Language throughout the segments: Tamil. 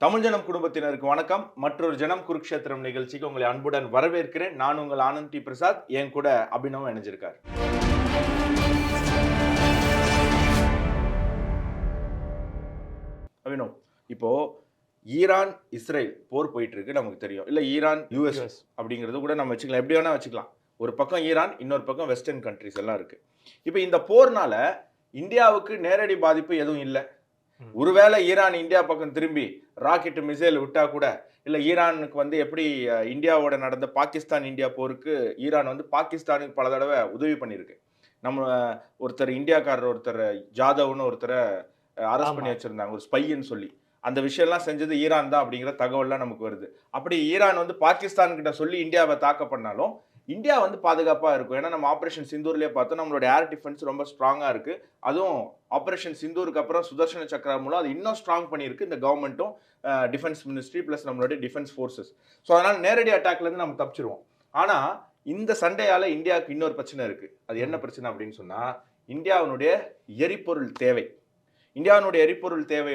தமிழ் ஜனம் குடும்பத்தினருக்கு வணக்கம். மற்றொரு ஜனம் குருக்ஷேத்திரம் நிகழ்ச்சிக்கு உங்களை அன்புடன் வரவேற்கிறேன். நான் உங்கள் ஆனந்த் டி பிரசாத். என் கூட அபினவ் இணைஞ்சிருக்கார். அபினவ், இப்போ ஈரான் இஸ்ரேல் போர் போயிட்டு இருக்கு, நமக்கு தெரியும். இல்ல ஈரான் யூஎஸ் அப்படிங்கிறது கூட நம்ம வச்சுக்கலாம், எப்படி வேணா வச்சுக்கலாம். ஒரு பக்கம் ஈரான், இன்னொரு பக்கம் வெஸ்டர்ன் கண்ட்ரிஸ் எல்லாம் இருக்கு. இப்போ இந்த போர்னால இந்தியாவுக்கு நேரடி பாதிப்பு எதுவும் இல்லை. ஒருவேளை ஈரான் இந்தியா பக்கம் திரும்பி ராக்கெட் மிசைல் விட்டா கூட, இல்ல ஈரானுக்கு எப்படி இந்தியாவோட நடந்த பாகிஸ்தான் இந்தியா போருக்கு ஈரான் பாகிஸ்தானுக்கு பல தடவை உதவி பண்ணியிருக்கு. நம்ம ஒருத்தர் இந்தியாக்காரர் ஒருத்தர் ஜாதவ்னு ஒருத்தரை அரெஸ்ட் பண்ணி வச்சிருந்தாங்க, ஒரு ஸ்பைன்னு சொல்லி. அந்த விஷயம்லாம் செஞ்சது ஈரான் தான் அப்படிங்கிற தகவல்லாம் நமக்கு வருது. அப்படி ஈரான் பாகிஸ்தான் கிட்ட சொல்லி இந்தியாவை தாக்க பண்ணாலும் இந்தியா பாதுகாப்பாக இருக்கும். ஏன்னா நம்ம ஆப்ரேஷன் சிந்தூர்லேயே பார்த்தோம், நம்மளோட ஏர் டிஃபென்ஸ் ரொம்ப ஸ்ட்ராங்காக இருக்கு. அதுவும் ஆப்ரேஷன் சிந்தூருக்கு அப்புறம் சுதர்ஷன சக்ரா மூலம் அது இன்னும் ஸ்ட்ராங் பண்ணியிருக்கு இந்த கவர்மெண்ட்டும், டிஃபென்ஸ் மினிஸ்ட்ரி ப்ளஸ் நம்மளுடைய டிஃபென்ஸ் ஃபோர்ஸஸ். ஸோ அதனால் நேரடி அட்டாக்லேருந்து நம்ம தப்பிச்சிருவோம். ஆனால் இந்த சண்டையால் இந்தியாவுக்கு இன்னொரு பிரச்சனை இருக்குது. அது என்ன பிரச்சனை அப்படின்னு சொன்னால், இந்தியாவினுடைய எரிபொருள் தேவை. இந்தியாவினுடைய எரிபொருள் தேவை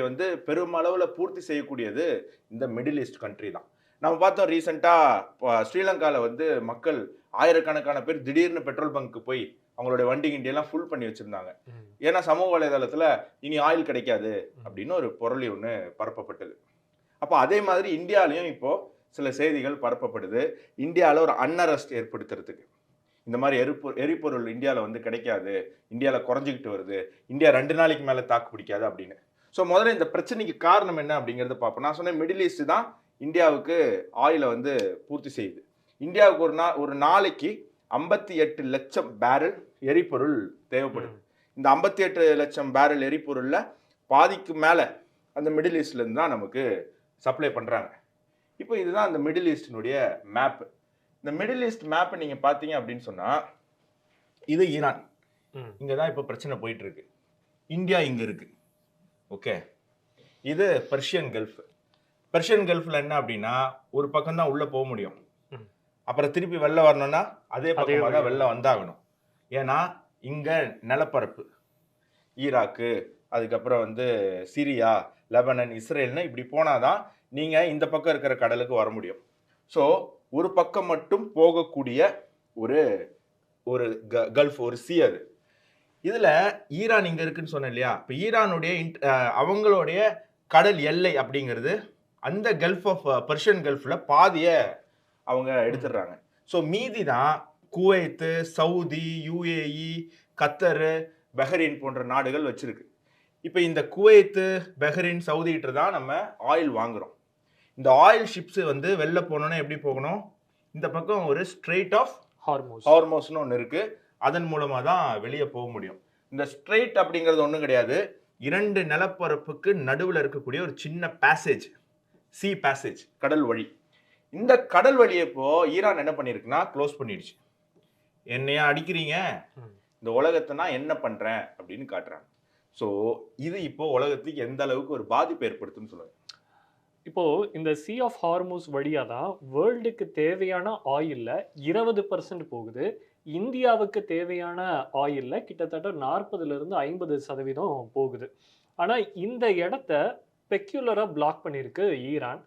பெருமளவில் பூர்த்தி செய்யக்கூடியது இந்த மிடில் ஈஸ்ட் கண்ட்ரி தான். நம்ம பார்த்தோம் ரீசெண்டாக ஸ்ரீலங்காவில் மக்கள் ஆயிரக்கணக்கான பேர் திடீர்னு பெட்ரோல் பங்க்கு போய் அவங்களுடைய வண்டி கிண்டியெல்லாம் ஃபுல் பண்ணி வச்சுருந்தாங்க. ஏன்னா சமூக வலைதளத்தில் இனி ஆயில் கிடைக்காது அப்படின்னு ஒரு பொருளி ஒன்று பரப்பப்பட்டது. அப்போ அதே மாதிரி இந்தியாவிலையும் இப்போது சில செய்திகள் பரப்பப்படுது. இந்தியாவில் ஒரு அன்அரெஸ்ட் ஏற்படுத்துறதுக்கு, இந்த மாதிரி எரிபொருள் இந்தியாவில் கிடைக்காது, இந்தியாவில் குறைஞ்சிக்கிட்டு வருது, இந்தியா 2 நாளைக்கு மேலே தாக்கு பிடிக்காது அப்படின்னு. ஸோ முதல்ல இந்த பிரச்சனைக்கு காரணம் என்ன அப்படிங்கிறத பார்ப்போம். நான் சொன்னேன், மிடில் ஈஸ்ட் தான் இந்தியாவுக்கு ஆயிலை பூர்த்தி செய்யுது. இந்தியாவுக்கு ஒரு நாளைக்கு 58 லட்சம் பேரல் எரிபொருள் தேவைப்படுது. இந்த 58 லட்சம் பேரல் எரிபொருளில் பாதிக்கு மேலே அந்த மிடில் ஈஸ்ட்லேருந்து தான் நமக்கு சப்ளை பண்ணுறாங்க. இப்போ இதுதான் அந்த மிடில் ஈஸ்டினுடைய மேப்பு. இந்த மிடில் ஈஸ்ட் மேப்பை நீங்கள் பார்த்தீங்க அப்படின்னு சொன்னால், இது ஈரான், இங்கே தான் இப்போ பிரச்சனை போயிட்டு இருக்கு. இந்தியா இங்கே இருக்கு. ஓகே, இது பர்ஷியன் கல்ஃப். பர்ஷியன் கல்ஃபில் என்ன அப்படின்னா, ஒரு பக்கம் தான் உள்ளே போக முடியும், அப்புறம் திருப்பி வெளில வரணும்னா அதே பக்கமாக தான் வெளில வந்தாகணும். ஏன்னா இங்கே நிலப்பரப்பு ஈராக்கு, அதுக்கப்புறம் சிரியா, லெபனன், இஸ்ரேல்னு இப்படி போனால் தான் நீங்கள் இந்த பக்கம் இருக்கிற கடலுக்கு வர முடியும். ஸோ ஒரு பக்கம் மட்டும் போகக்கூடிய ஒரு ஒரு கல்ஃப், ஒரு சி அது. இதில் ஈரான் இங்கே இருக்குன்னு சொன்னேன் இல்லையா? இப்போ ஈரானுடைய அவங்களுடைய கடல் எல்லை அப்படிங்கிறது அந்த கல்ஃப் ஆஃப் பர்ஷியன் கல்ஃபில் பாதியை அவங்க எடுத்துடுறாங்க. ஸோ மீதி தான் குவைத்து, சவுதி, யூஏஇ, கத்தரு, பஹ்ரைன் போன்ற நாடுகள் வச்சிருக்கு. இப்போ இந்த குவைத்து, பஹ்ரைன், சவுதிகிட்ட தான் நம்ம ஆயில் வாங்குறோம். இந்த ஆயில் ஷிப்ஸ் வெளில போனோன்னா எப்படி போகணும்? இந்த பக்கம் ஒரு ஸ்ட்ரெயிட் ஆஃப் ஹார்மோஸ்னு ஒன்று இருக்குது, அதன் மூலமாக தான் வெளியே போக முடியும். இந்த ஸ்ட்ரெயிட் அப்படிங்கிறது ஒன்றும் கிடையாது, 2 நிலப்பரப்புக்கு நடுவில் இருக்கக்கூடிய ஒரு சின்ன பேசேஜ், சி பேசேஜ், கடல் வழி. இந்த கடல் வழியை இப்போ ஈரான் என்ன பண்ணியிருக்குன்னா க்ளோஸ் பண்ணிடுச்சு. என்னையா அடிக்கிறீங்க, இந்த உலகத்தை நான் என்ன பண்ணுறேன் அப்படின்னு காட்டுறாங்க. ஸோ இது இப்போ உலகத்துக்கு எந்த அளவுக்கு ஒரு பாதிப்பு ஏற்படுத்துன்னு சொல்லுவாங்க. இப்போ இந்த சி ஆஃப் ஹார்மோஸ் வழியாக தான் வேர்ல்டுக்கு தேவையான ஆயிலில் 20% போகுது. இந்தியாவுக்கு தேவையான ஆயிலில் கிட்டத்தட்ட 40% போகுது. ஆனால் இந்த இடத்த பெக்யூலராக பிளாக் பண்ணியிருக்கு ஈரான்.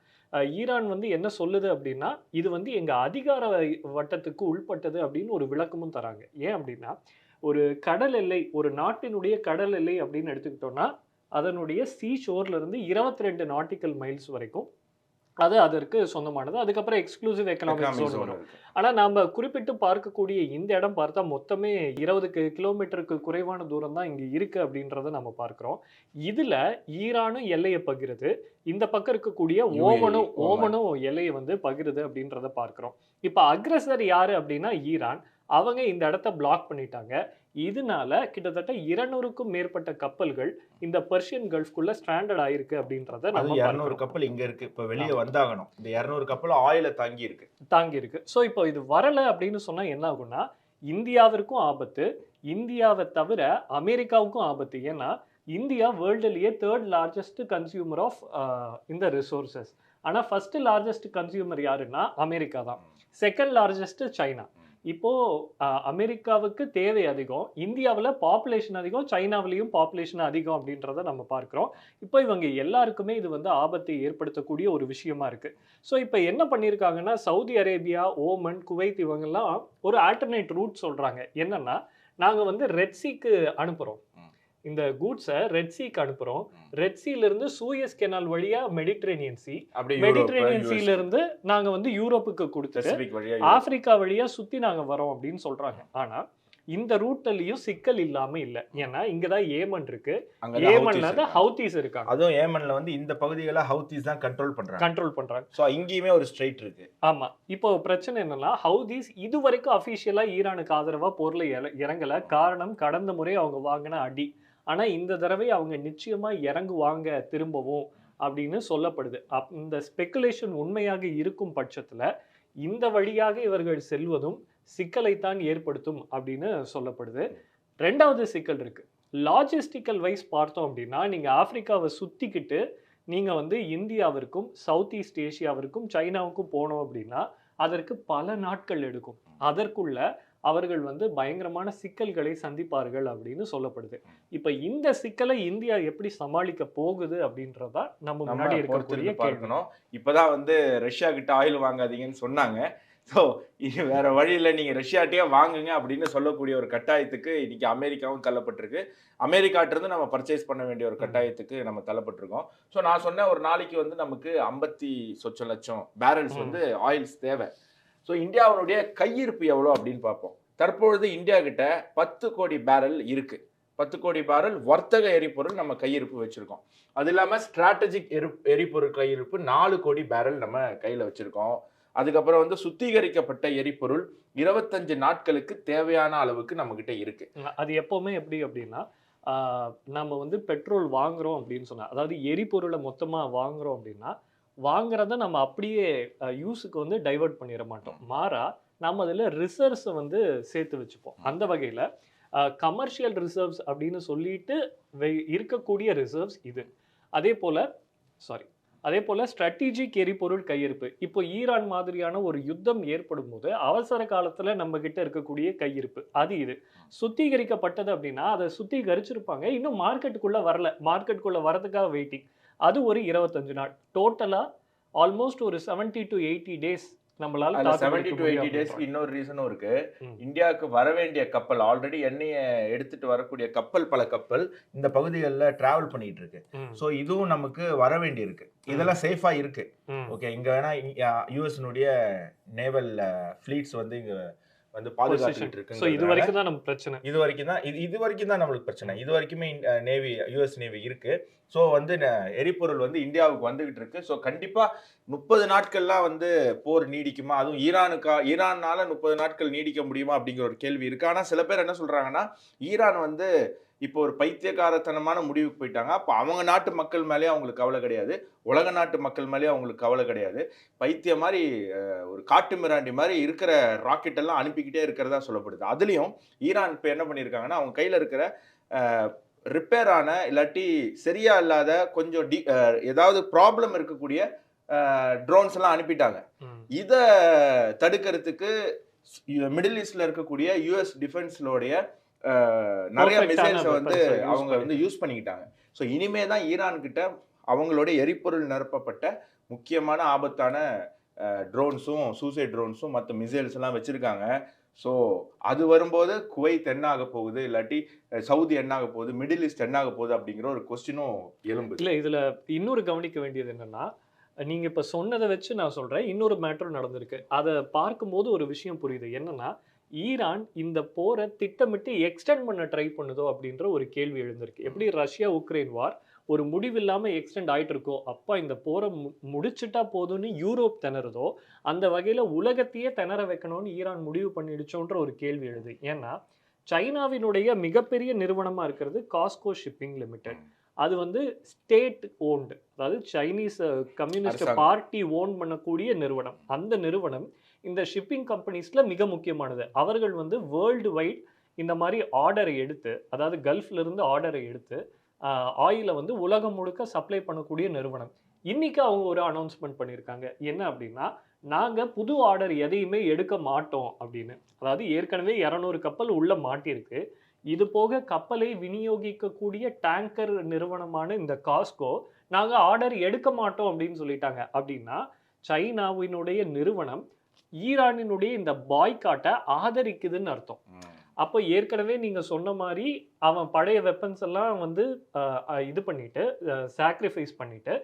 ஈரான் என்ன சொல்லுது அப்படின்னா, இது எங்கள் அதிகார வட்டத்துக்கு உள்பட்டது அப்படின்னு ஒரு விளக்கமும் தராங்க. ஏன் அப்படின்னா, ஒரு கடல் எல்லை, ஒரு நாட்டினுடைய கடல் எல்லை அப்படின்னு எடுத்துக்கிட்டோம்னா அதனுடைய சி ஷோர்ல இருந்து 22 நாட்டிக்கல் மைல்ஸ் வரைக்கும் அது அதற்கு சொந்தமானது. அதுக்கப்புறம் எக்ஸ்க்ளூசிவ் எக்கனாமிக் ஜோன் வரும். ஆனால் நாம் குறிப்பிட்டு பார்க்கக்கூடிய இந்த இடம் பார்த்தா மொத்தமே 20 கிலோமீட்டருக்கு குறைவான தூரம் தான் இங்கே இருக்குது அப்படின்றத நம்ம பார்க்குறோம். இதில் ஈரானும் எல்லையை பகிருது, இந்த பக்கம் இருக்கக்கூடிய ஓமனும் எல்லையை பகிருது அப்படின்றத பார்க்குறோம். இப்போ அக்ரஸர் யார் அப்படின்னா ஈரான். அவங்க இந்த இடத்த பிளாக் பண்ணிட்டாங்க. இதனால கிட்டத்தட்ட 200க்கும் மேற்பட்ட கப்பல்கள் இந்த பர்ஷியன் கல்ஃப்குள்ள ஸ்ட்ராண்டட் ஆயிருக்கு அப்படின்றத நம்ம 200 கப்பல் இங்க இருக்கு. இப்போ வெளியே வந்தாகணும். இந்த 200 கப்பல் ஆயில தாங்கி இருக்கு. ஸோ இப்போ இது வரல அப்படின்னு சொன்னா என்ன ஆகும்னா, இந்தியாவிற்கும் ஆபத்து, இந்தியாவை தவிர அமெரிக்காவுக்கும் ஆபத்து. ஏன்னா இந்தியா வேர்ல்டுலேயே 3rd லார்ஜஸ்ட் கன்சியூமர் ஆஃப் இந்த ரிசோர்சஸ். ஆனால் ஃபர்ஸ்ட் லார்ஜஸ்ட் கன்சியூமர் யாருன்னா அமெரிக்கா தான். 2nd largest China. இப்போ அமெரிக்காவுக்கு தேவை அதிகம், இந்தியாவில் பாப்புலேஷன் அதிகம், சைனாவிலையும் பாப்புலேஷன் அதிகம் அப்படின்றத நம்ம பார்க்கிறோம். இப்போ இவங்க எல்லாருக்குமே இது வந்து ஆபத்தை ஏற்படுத்தக்கூடிய ஒரு விஷயமா இருக்கு. ஸோ இப்போ என்ன பண்ணியிருக்காங்கன்னா, சவுதி அரேபியா, ஓமன், குவைத் இவங்கெல்லாம் ஒரு ஆல்டர்னேட் ரூட் சொல்றாங்க. என்னன்னா, நாங்க வந்து ரெட் சீக்கு அனுப்புறோம். இந்த கூட்ஸை ரெட் சீக்கு அனுப்புறோம். ரெட் சீல இருந்து சூயஸ் கெனால் வழியா மெடிட்டரேனியன் சி, மெடிட்டரேனியன் சீல இருந்து நாங்க வந்து யூரோப்புக்கு கொடுத்துட்டு ஆப்பிரிக்கா வழியா சுத்தி நாங்க வரோம் அப்படின்னு சொல்றாங்க. ஆனா இந்த ரூட்லயும் சிக்கல் இல்லாம இல்ல. ஏன்னா இங்கதான் ஏமன் இருக்கு. ஏமன்ல தான் ஹவுதீஸ் இருக்காங்க. அதுவும் ஏமன்ல வந்து இந்த பகுதிகளை ஹவுதீஸ் தான் கண்ட்ரோல் பண்றாங்க. சோ இங்கேயுமே ஒரு ஸ்ட்ரைட் இருக்கு. ஆமா. இப்போ பிரச்சனை என்னன்னா, ஹவுதீஸ் இது வரைக்கும் அபிஷியலா ஈரானுக்கு ஆதரவா போர்ல இறங்கல. காரணம், கடந்த முறை அவங்க வாங்கின அடி. ஆனா இந்த தடவை அவங்க நிச்சயமா இறங்குவாங்க திரும்பவும் அப்படின்னு சொல்லப்படுது. இந்த ஸ்பெகுலேஷன் உண்மையாக இருக்கும் பட்சத்துல இந்த வழியாக இவர்கள் செல்வதும் சிக்கலைத்தான் ஏற்படுத்தும் அப்படின்னு சொல்லப்படுது. ரெண்டாவது சிக்கல் இருக்கு. லாஜிஸ்டிக்கல் வைஸ் பார்த்தோம் அப்படின்னா, நீங்க ஆப்பிரிக்காவை சுத்திக்கிட்டு நீங்க வந்து இந்தியாவிற்கும் சவுத் ஈஸ்ட் ஏசியாவிற்கும் சைனாவுக்கும் போனோம் அப்படின்னா அதற்கு பல நாட்கள் எடுக்கும். அதற்குள்ள அவர்கள் வந்து பயங்கரமான சிக்கல்களை சந்திப்பார்கள் அப்படின்னு சொல்லப்படுது. இப்ப இந்த சிக்கலை இந்தியா எப்படி சமாளிக்க போகுது அப்படின்றதா நம்ம முன்னாடி இருக்கக்கூடிய பார்க்கணும். இப்பதான் வந்து ரஷ்யா கிட்ட ஆயில் வாங்காதீங்கன்னு சொன்னாங்க. ஸோ இது வேற வழியில் நீங்கள் ரஷ்யாட்டையே வாங்குங்க அப்படின்னு சொல்லக்கூடிய ஒரு கட்டாயத்துக்கு இன்னைக்கு அமெரிக்காவும் தள்ளப்பட்டிருக்கு. அமெரிக்காட்டிருந்து நம்ம பர்ச்சேஸ் பண்ண வேண்டிய ஒரு கட்டாயத்துக்கு நம்ம தள்ளப்பட்டிருக்கோம். ஸோ நான் சொன்ன ஒரு நாளைக்கு வந்து நமக்கு 50 லட்சம் பேரல்ஸ் வந்து ஆயில்ஸ் தேவை. ஸோ இந்தியாவுடைய கையிருப்பு எவ்வளோ அப்படின்னு பார்ப்போம். தற்பொழுது இந்தியா கிட்ட 10 கோடி பேரல் இருக்கு. 10 கோடி பேரல் வர்த்தக எரிபொருள் நம்ம கையிருப்பு வச்சிருக்கோம். அது இல்லாமல் ஸ்ட்ராட்டஜிக் எரிபொருள் கையிருப்பு 4 கோடி பேரல் நம்ம கையில் வச்சிருக்கோம். அதுக்கப்புறம் வந்து சுத்திகரிக்கப்பட்ட எரிபொருள் 25 நாட்களுக்கு தேவையான அளவுக்கு நம்ம கிட்ட இருக்கு. அது எப்பவுமே எப்படி அப்படின்னா, நம்ம வந்து பெட்ரோல் வாங்குறோம் அப்படின்னு சொன்னா, அதாவது எரிபொருளை மொத்தமா வாங்குறோம் அப்படின்னா வாங்குறத நம்ம அப்படியே யூஸுக்கு வந்து டைவர்ட் பண்ணிட மாட்டோம். மாறா நம்ம அதில் ரிசர்வ்ஸை வந்து சேர்த்து வச்சுப்போம். அந்த வகையில் கமர்ஷியல் ரிசர்வ்ஸ் அப்படின்னு சொல்லிட்டு இருக்கக்கூடிய ரிசர்வ்ஸ் இது. அதே போல் ஸ்ட்ராட்டஜிக் எரிபொருள் கையிருப்பு. இப்போ ஈரான் மாதிரியான ஒரு யுத்தம் ஏற்படும் போது அவசர காலத்தில் நம்ம கிட்ட இருக்கக்கூடிய கையிருப்பு அது இது. சுத்திகரிக்கப்பட்டது அப்படின்னா அதை சுத்திகரிச்சிருப்பாங்க, இன்னும் மார்க்கெட்டுக்குள்ளே வரல. மார்க்கெட்டுக்குள்ளே வரதுக்காக வெயிட்டிங். அது ஒரு 25 நாள். டோட்டலா ஆல்மோஸ்ட் ஒரு 70 to 80 டேஸ் நம்மளால 70 to 80 டேஸ்க்கு இன்னொரு ரீசனும் இருக்கு. இந்தியாவுக்கு வர வேண்டிய கப்பல், ஆல்ரெடி எண்ணெயை எடுத்துட்டு வரக்கூடிய கப்பல், பல கப்பல் இந்த பகுதிகளில் டிராவல் பண்ணிட்டு இருக்கு. ஸோ இதுவும் நமக்கு வர வேண்டி இருக்கு. இதெல்லாம் சேஃபா இருக்கு. ஓகே, இங்க வேணா யூஎஸ்னுடைய நேவல் ஃபிளீட்ஸ் வந்து இங்க வந்து பாதுகாத்துட்டு இருக்கு. சோ இது வரைக்கும் தான் நம்ம பிரச்சனை. இது வரைக்கும் தான் நம்மளுக்கு பிரச்சனை. இது வரைக்குமே நேவி, யுஎஸ் நேவி இருக்கு. ஸோ வந்து எரிபொருள் வந்து இந்தியாவுக்கு வந்துகிட்டு இருக்கு. ஸோ கண்டிப்பா 30 நாட்கள்லாம் வந்து போர் நீடிக்குமா, அதுவும் ஈரானால 30 நாட்கள் நீடிக்க முடியுமா அப்படிங்கிற ஒரு கேள்வி இருக்கு. ஆனா சில பேர் என்ன சொல்றாங்கன்னா, ஈரான் வந்து இப்போ ஒரு பைத்தியக்காரத்தனமான முடிவுக்கு போயிட்டாங்க. அப்போ அவங்க நாட்டு மக்கள் மேலேயே அவங்களுக்கு கவலை கிடையாது, உலக நாட்டு மக்கள் மேலேயே அவங்களுக்கு கவலை கிடையாது. பைத்திய மாதிரி ஒரு காட்டு மிராண்டி மாதிரி இருக்கிற ராக்கெட் எல்லாம் அனுப்பிக்கிட்டே இருக்கிறதா சொல்லப்படுது. அதுலேயும் ஈரான் இப்போ என்ன பண்ணியிருக்காங்கன்னா, அவங்க கையில் இருக்கிற ரிப்பேர் ஆன இல்லாட்டி சரியா இல்லாத கொஞ்சம் ஏதாவது ப்ராப்ளம் இருக்கக்கூடிய ட்ரோன்ஸ் எல்லாம் அனுப்பிட்டாங்க. இதை தடுக்கிறதுக்கு மிடில் ஈஸ்ட்ல இருக்கக்கூடிய யுஎஸ் டிஃபென்ஸ்லோடைய நிறைய மிசைல்ஸை வந்து அவங்க வந்து யூஸ் பண்ணிக்கிட்டாங்க. ஸோ இனிமே தான் ஈரான் கிட்ட அவங்களோட எரிபொருள் நிரப்பப்பட்ட முக்கியமான ஆபத்தான ட்ரோன்ஸும், சூசைட் ட்ரோன்ஸும் மற்ற மிசைல்ஸ் எல்லாம் வச்சிருக்காங்க. ஸோ அது வரும்போது குவைத் என்ன ஆக போகுது, இல்லாட்டி சவுதி என்ன ஆக போகுது, மிடில் ஈஸ்ட் என்ன ஆக போகுது அப்படிங்கிற ஒரு கொஸ்டினும் எழும்புது. இல்லை, இதில் இன்னொரு கவனிக்க வேண்டியது என்னன்னா, நீங்கள் இப்போ சொன்னதை வச்சு நான் சொல்கிறேன், இன்னொரு மேட்டரும் நடந்திருக்கு. அதை பார்க்கும்போது ஒரு விஷயம் புரியுது. என்னன்னா, ஈரான் இந்த போரை திட்டமிட்டு எக்ஸ்டெண்ட் பண்ண ட்ரை பண்ணுதோ அப்படின்ற ஒரு கேள்வி எழுந்திருக்கு. எப்படி ரஷ்யா உக்ரைன் வார் ஒரு முடிவில்லாமல் எக்ஸ்டெண்ட் ஆகிட்டு இருக்கோ, அப்போ இந்த போரை முடிச்சுட்டா போதும்னு யூரோப் திணறதோ, அந்த வகையில் உலகத்தையே திணற வைக்கணும்னு ஈரான் முடிவு பண்ணிடுச்சோன்ற ஒரு கேள்வி எழுது. ஏன்னா சைனாவினுடைய மிகப்பெரிய நிறுவனமாக இருக்கிறது காஸ்கோ ஷிப்பிங் லிமிடெட். அது வந்து ஸ்டேட் ஓன்டு, அதாவது சைனீஸ் கம்யூனிஸ்ட் பார்ட்டி ஓன் பண்ணக்கூடிய நிறுவனம். அந்த நிறுவனம் இந்த ஷிப்பிங் கம்பெனிஸில் மிக முக்கியமானது. அவர்கள் வந்து வேர்ல்டு வைட் இந்த மாதிரி ஆர்டரை எடுத்து, அதாவது கல்ஃப்ல இருந்து ஆர்டரை எடுத்து ஆயிலை வந்து உலகம் முழுக்க சப்ளை பண்ணக்கூடிய நிறுவனம். இன்னைக்கு அவங்க ஒரு அனௌன்ஸ்மெண்ட் பண்ணியிருக்காங்க. என்ன அப்படின்னா, நாங்க புது ஆர்டர் எதையுமே எடுக்க மாட்டோம் அப்படின்னு. அதாவது ஏற்கனவே 200 கப்பல் உள்ள மாட்டியிருக்கு. இது போக கப்பலை விநியோகிக்கக்கூடிய டேங்கர் நிறுவனமான இந்த காஸ்கோ, நாங்க ஆர்டர் எடுக்க மாட்டோம் அப்படின்னு சொல்லிட்டாங்க. அப்படின்னா, சைனாவினுடைய நிறுவனம் ஈரானினுடைய இந்த பாய்காட்ட ஆதரிக்குதுன்னு அர்த்தம். அப்போ ஏற்கனவே நீங்க சொன்ன மாரி, அவன் பழைய வெப்பன்ஸ் எல்லாம் வந்து இது பண்ணிட்டு, சாக்ரிஃபைஸ் பண்ணிட்டு,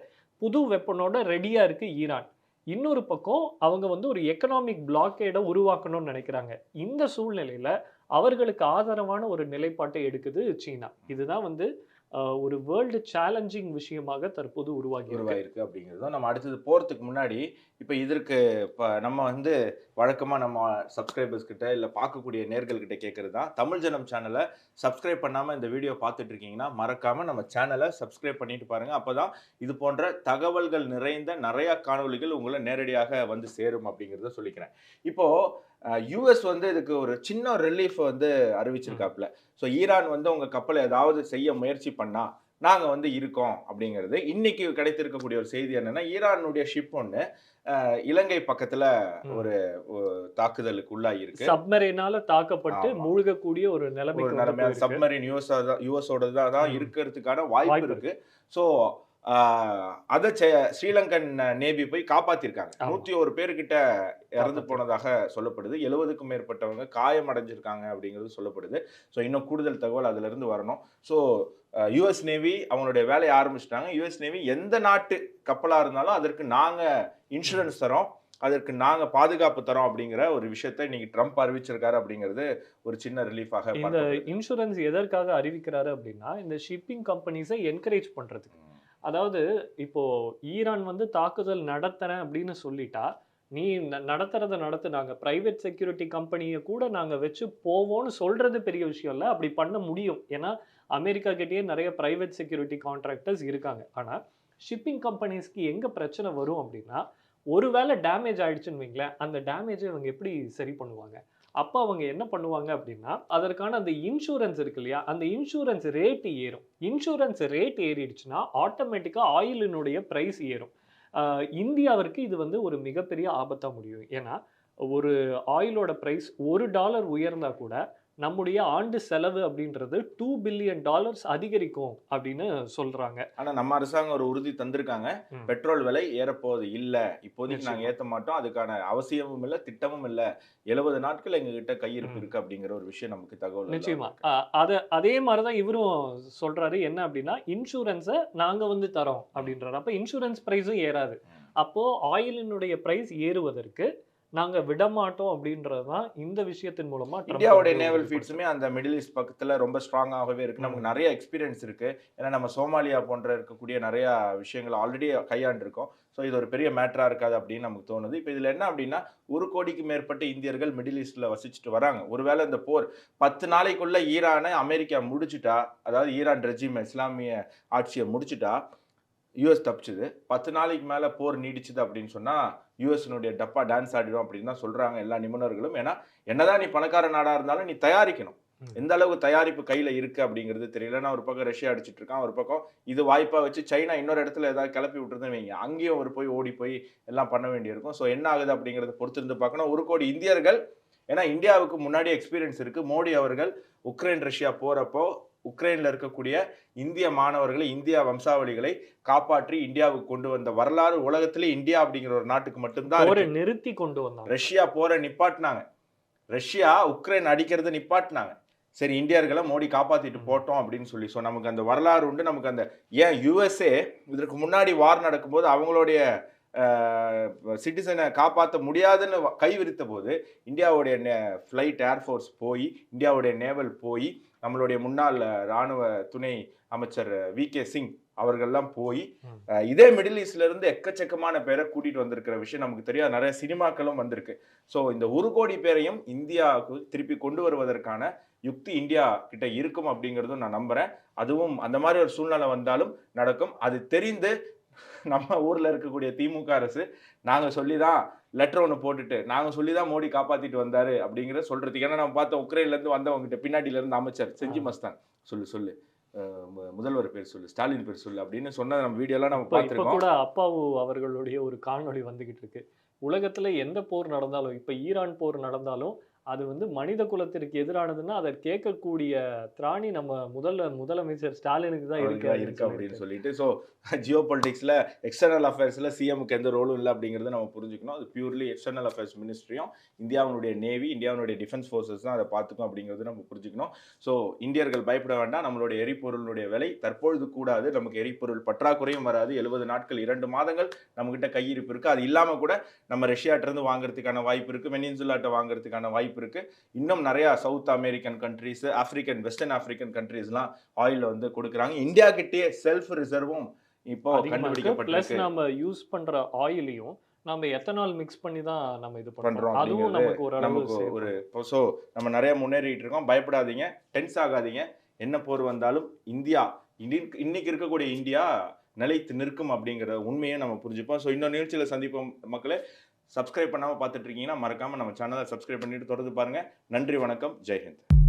புது வெப்பனோட ரெடியா இருக்கு ஈரான். இன்னொரு பக்கம் அவங்க வந்து ஒரு எக்கனாமிக் பிளாக்கேட உருவாக்கணும்னு நினைக்கிறாங்க. இந்த சூழ்நிலையில அவர்களுக்கு ஆதரவான ஒரு நிலைப்பாட்டை எடுக்குது சீனா. இதுதான் வந்து ஒரு வேர்ல்டு சேலஞ்சிங் விஷயமாக தற்போது உருவாயிருக்கு அப்படிங்கிறதும் நம்ம அடுத்தது போகிறதுக்கு முன்னாடி இப்போ இதற்கு நம்ம வந்து வழக்கமாக நம்ம சப்ஸ்கிரைபர்ஸ் கிட்ட இல்லை பார்க்கக்கூடிய நேர்கள்கிட்ட கேட்குறது தான், தமிழ் ஜனம் சேனலை சப்ஸ்கிரைப் பண்ணாமல் இந்த வீடியோ பார்த்துட்டு இருக்கீங்கன்னா மறக்காமல் நம்ம சேனலை சப்ஸ்கிரைப் பண்ணிட்டு பாருங்கள். அப்போ தான் இது போன்ற தகவல்கள் நிறைந்த நிறையா காணொலிகள் உங்களை நேரடியாக வந்து சேரும் அப்படிங்கிறத சொல்லிக்கிறேன். இப்போது யூஎஸ் வந்து இதுக்கு ஒரு சின்ன ரிலீஃப் வந்து அறிவிச்சிருக்காப்புல. ஸோ ஈரான் வந்து உங்கள் கப்பலை ஏதாவது செய்ய முயற்சி பண்ணால் நாங்கள் வந்து இருக்கோம் அப்படிங்கிறது. இன்னைக்கு கிடைத்திருக்கக்கூடிய ஒரு செய்தி என்னன்னா, ஈரானுடைய ஷிப் ஒன்று இலங்கை பக்கத்துல ஒரு தாக்குதலுக்கு உள்ளாயிருக்கு. சப்மரீனால தாக்கப்பட்டு மூழ்கக்கூடிய ஒரு நிலைமை. சப்மரீன் யூஎஸோட தான் இருக்கிறதுக்கான வாய்ப்பு இருக்கு. ஸோ அதை ஸ்ரீலங்கன் நேவி போய் காப்பாத்திருக்காங்க. 101 பேர்கிட்ட இறந்து போனதாக சொல்லப்படுது. 70க்கும் மேற்பட்டவங்க காயம் அடைஞ்சிருக்காங்க அப்படிங்கிறது சொல்லப்படுது. ஸோ இன்னும் கூடுதல் தகவல் அதுல இருந்து வரணும். ஸோ யுஎஸ் நேவி அவங்களுடைய வேலையை ஆரம்பிச்சிட்டாங்க. யுஎஸ் நேவி எந்த நாட்டு கப்பலா இருந்தாலும் அதற்கு நாங்க இன்சூரன்ஸ் தரோம், அதற்கு நாங்க பாதுகாப்பு தரோம் அப்படிங்கிற ஒரு விஷயத்தை இன்னைக்கு ட்ரம்ப் அறிவிச்சிருக்காரு அப்படிங்கிறது ஒரு சின்ன ரிலீஃபாக. இந்த இன்சூரன்ஸ் எதற்காக அறிவிக்கிறாரு அப்படின்னா, இந்த ஷிப்பிங் கம்பெனிஸை என்கரேஜ் பண்றதுக்கு. அதாவது இப்போ ஈரான் வந்து தாக்குதல் நடத்துறேன் அப்படின்னு சொல்லிட்டா, நீ நடத்துறத நடத்து, நாங்க பிரைவேட் செக்யூரிட்டி கம்பெனியை கூட நாங்க வச்சு போவோம்னு சொல்றது பெரிய விஷயம் இல்லை. அப்படி பண்ண முடியும். ஏன்னா அமெரிக்கா கிட்டேயே நிறைய பிரைவேட் செக்யூரிட்டி கான்ட்ராக்டர்ஸ் இருக்காங்க. ஆனா ஷிப்பிங் கம்பெனிஸ்க்கு எங்க பிரச்சனை வரும் அப்படின்னா, ஒருவேளை டேமேஜ் ஆயிடுச்சுன்னு வைங்களேன், அந்த டேமேஜை இவங்க எப்படி சரி பண்ணுவாங்க? அப்போ அவங்க என்ன பண்ணுவாங்க அப்படின்னா, அதற்கான அந்த இன்சூரன்ஸ் இருக்கு இல்லையா, அந்த இன்சூரன்ஸ் ரேட் ஏறும். இன்சூரன்ஸ் ரேட் ஏறிடுச்சுன்னா ஆட்டோமேட்டிக்கா ஆயிலினுடைய பிரைஸ் ஏறும். இந்தியாவிற்கு இது வந்து ஒரு மிகப்பெரிய ஆபத்தா முடியும். ஏன்னா ஒரு ஆயிலோட பிரைஸ் $1 உயர்ந்தா கூட நம்முடைய ஆண்டு செலவு அப்படின்றது $2 பில்லியன் அதிகரிக்கும் அப்படின்னு சொல்றாங்க. ஆனா நம்ம அரசாங்கம் ஒரு உறுதி தந்திருக்காங்க, பெட்ரோல் விலை ஏறப்போவது இல்ல, இப்போதைக்கு நாங்க ஏத்த மாட்டோம், அதுக்கான அவசியமும் இல்ல, திட்டமும் இல்ல, 70 நாட்கள் எங்க கிட்ட கையிருப்பு இருக்கு அப்படிங்கிற ஒரு விஷயம் நமக்கு தகவல். நிச்சயமா அதே மாதிரிதான் இவரும் சொல்றாரு. என்ன அப்படின்னா, இன்சூரன்ஸை நாங்க வந்து தரோம் அப்படின்றாரு. அப்ப இன்சூரன்ஸ் பிரைஸும் ஏறாது. அப்போ ஆயிலினுடைய பிரைஸ் ஏறுவதற்கு நாங்க விடமாட்டோம் அப்படின்றதுதான் இந்த விஷயத்தின் மூலமா இந்தியாவுடைய நேவல் ஃபீட்ஸுமே அந்த மிடில் ஈஸ்ட் பக்கத்துல ரொம்ப ஸ்ட்ராங்காகவே இருக்கு. நமக்கு நிறைய எக்ஸ்பீரியன்ஸ் இருக்கு. ஏன்னா நம்ம சோமாலியா போன்ற இருக்கக்கூடிய நிறைய விஷயங்களை ஆல்ரெடி கையாண்டு இருக்கோம். ஸோ இது ஒரு பெரிய மேட்டரா இருக்காது அப்படின்னு நமக்கு தோணுது. இப்போ இதுல என்ன அப்படின்னா, 1 கோடிக்கு மேற்பட்ட இந்தியர்கள் மிடில் ஈஸ்ட்ல வசிச்சுட்டு வராங்க. ஒருவேளை இந்த போர் 10 நாளைக்குள்ள ஈரானை அமெரிக்கா முடிச்சுட்டா, அதாவது ஈரான் ரெஜிம் இஸ்லாமிய ஆட்சியை முடிச்சுட்டா யூஎஸ் தப்பிச்சுது. 10 நாளைக்கு மேல போர் நீடிச்சுது அப்படின்னு சொன்னா யூஎஸ்னுடைய டப்பா டான்ஸ் ஆடிடும் அப்படின்னு தான் சொல்றாங்க எல்லா நிபுணர்களும். ஏன்னா என்னதான் நீ பணக்கார நாடா இருந்தாலும் நீ தயாரிக்கணும். எந்த அளவுக்கு தயாரிப்பு கையில இருக்கு அப்படிங்கிறது தெரியலன்னா, ஒரு பக்கம் ரஷ்யா அடிச்சிட்டு இருக்கான், ஒரு பக்கம் இது வாய்ப்பா வச்சு சைனா இன்னொரு இடத்துல ஏதாவது கிளப்பி விட்டுருதுன்னு வைங்க, அங்கேயும் ஒரு போய் ஓடி போய் எல்லாம் பண்ண வேண்டியிருக்கும். ஸோ என்ன ஆகுது அப்படிங்கிறத பொறுத்திருந்து பார்க்கணும். 1 கோடி இந்தியர்கள், ஏன்னா இந்தியாவுக்கு முன்னாடி எக்ஸ்பீரியன்ஸ் இருக்கு. மோடி அவர்கள் உக்ரைன் ரஷ்யா போறப்போ உக்ரைன்ல இருக்கக்கூடிய இந்திய மாணவர்களை, இந்தியா வம்சாவளிகளை காப்பாற்றி இந்தியாவுக்கு கொண்டு வந்த வரலாறு உலகத்திலே இந்தியா அப்படிங்கிற ஒரு நாட்டுக்கு மட்டும்தான் நிறுத்தி கொண்டு வந்தாங்க. ரஷ்யா போற நிப்பாட்டினாங்க, ரஷ்யா உக்ரைன் அடிக்கிறத நிப்பாட்டினாங்க. சரி, இந்தியர்களை மோடி காப்பாத்திட்டு போட்டோம் அப்படின்னு சொல்லி. ஸோ நமக்கு அந்த வரலாறு உண்டு. நமக்கு அந்த ஏன் யுஎஸ்ஏ இதற்கு முன்னாடி வார் நடக்கும்போது அவங்களுடைய சிட்டிசனை காப்பாற்ற முடியாதுன்னு கைவிரித்த போது இந்தியாவுடைய ஃப்ளைட் ஏர்ஃபோர்ஸ் போய், இந்தியாவுடைய நேவல் போய், நம்மளுடைய முன்னாள் இராணுவ துணை அமைச்சர் VK சிங் அவர்கள்லாம் போய் இதே மிடில் ஈஸ்ட்ல இருந்து எக்கச்சக்கமான பேரை கூட்டிட்டு வந்திருக்கிற விஷயம் நமக்கு தெரியாது. நிறைய சினிமாக்களும் வந்திருக்கு. ஸோ இந்த 1 கோடி பேரையும் இந்தியாவுக்கு திருப்பி கொண்டு வருவதற்கான யுக்தி இந்தியா கிட்ட இருக்கும் அப்படிங்கிறதும் நான் நம்புறேன். அதுவும் அந்த மாதிரி ஒரு சூழ்நிலை வந்தாலும் நடக்கும். அது தெரிந்து நம்ம ஊர்ல இருக்கக்கூடிய திமுக அரசு நாங்க சொல்லிதான் லெட்டர் ஒன்று போட்டுட்டு நாங்க சொல்லிதான் மோடி காப்பாத்திட்டு வந்தாரு அப்படிங்கிற சொல்றதுக்கு. ஏன்னா நம்ம பார்த்தோம், உக்ரைன்ல இருந்து வந்தவங்க கிட்ட பின்னாடியில இருந்து அமைச்சர் செஞ்சி மஸ்தான் சொல்லு முதல்வர் பேர் சொல்லு, ஸ்டாலின் பேர் சொல்லு அப்படின்னு சொன்ன நம்ம வீடியோலாம் நம்ம இப்ப பார்த்துருக்கோம். கூட அப்பாவு அவர்களுடைய ஒரு காணொளி வந்துகிட்டு இருக்கு. உலகத்துல எந்த போர் நடந்தாலும், இப்ப ஈரான் போர் நடந்தாலும், அது வந்து மனித குலத்திற்கு எதிரானதுன்னா, அத கேட்கக்கூடிய திராணி நம்ம முதலமைச்சர் ஸ்டாலினுக்கு தான் அவருக்கு தான் இருக்கு அப்படின்னு சொல்லிட்டு, ஸோ ஜியோ பொலிட்டிக்ஸ்ல எக்ஸ்டர்னல் அஃபேர்ஸ்ல சிஎம்க்கு எந்த ரோலும் இல்லை அப்படிங்கிறத நம்ம புரிஞ்சுக்கணும். அது பியூர்லி எக்ஸ்டர்னல் அஃபேர்ஸ் மினிஸ்ட்ரியும் இந்தியாவினுடைய நேவி, இந்தியாவினுடைய டிஃபென்ஸ் ஃபோர்ஸஸ் தான் அதை பார்த்துக்கும் அப்படிங்கிறது நம்ம புரிஞ்சுக்கணும். ஸோ இந்தியர்கள் பயப்பட வேண்டாம். நம்மளுடைய எரிபொருளுடைய விலை தற்பொழுது கூடாது. நமக்கு எரிபொருள் பற்றாக்குறையும் வராது. 70 நாட்கள் 2 மாதங்கள் நம்மகிட்ட கையிருப்பு இருக்கு. அது இல்லாம கூட நம்ம ரஷ்யாட்ட இருந்து வாங்குறதுக்கான வாய்ப்பு இருக்கு. வெனின்சுலாட்ட வாங்குறதுக்கான வாய்ப்பு இருக்கு. இன்னும் நிறைய south american countries, western african கண்ட்ரீஸ்லாம் ஆயில் வந்து கொடுக்குறாங்க. இந்தியா கிட்டே செல்ஃப் ரிசர்வும் இப்போ கண்டுபிடிக்கப்பட்டிருக்கு. பிளஸ் நம்ம யூஸ் பண்ற ஆயிலையும் நம்ம எத்தனால் மிக்ஸ் பண்ணி தான் நம்ம இது பண்றோம். அதுவும் நமக்கு ஒரு சோ நம்ம நிறைய முன்னேறிட்டு இருக்கோம். பயப்படாதீங்க, டென்ஸ் ஆகாதீங்க. என்ன போர் வந்தாலும் இந்தியா இன்னைக்கு இருக்கக்கூடிய இந்தியா நிலைத்து நிற்கும் அப்படிங்கிற உண்மையை நம்ம புரிஞ்சுப்போம். ஸோ இன்னொரு நிகழ்ச்சியில் சந்திப்போம் மக்களே. சப்ஸ்கிரைப் பண்ணாமல் பார்த்துட்டு இருக்கீங்கன்னா மறக்காம நம்ம சேனலை சப்ஸ்கிரைப் பண்ணிட்டு தொடர்ந்து பாருங்க. நன்றி, வணக்கம், ஜெய்ஹிந்த்.